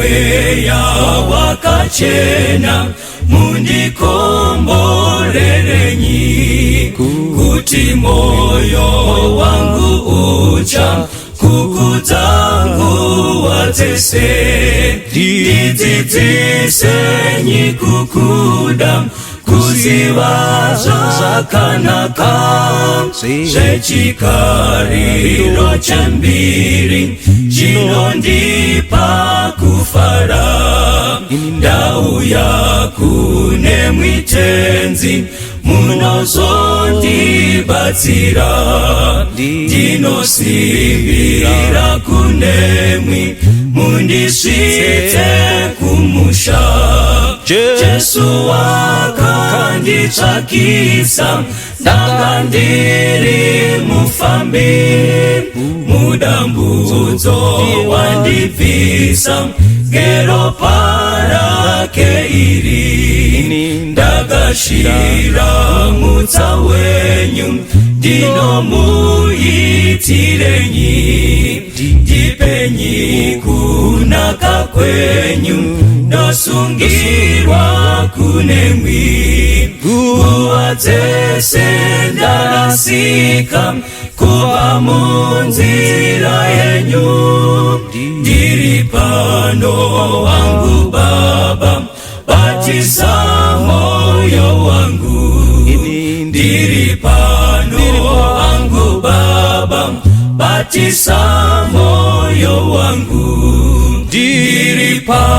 mweya wakachena mundikombolerenyi kuti moyo wangu ucha kukudzangu watese ndidzidzisenyi kukuda kuziva zvakanaka zvechikariro chembiri chinondipa kufara ndauya kune mwitenzi munozondibatsira ndinosimbira kunemwi mundisvitse kumusha Jesu wakanditsvakisa ndanga ndiri mufambi mudambudzo wandibvisa ngeropa rake iri ndakashira mutsa wenyu ndinomuitirenyi ndipenyi kunaka kwenyu ndosungirwa kunemwi nguva dzese ndarasika kuva munzira yenyu ndiri pano wangu Baba batisa moyo wangu ndiri pano wangu Baba batisa moyo wangu ndiri pano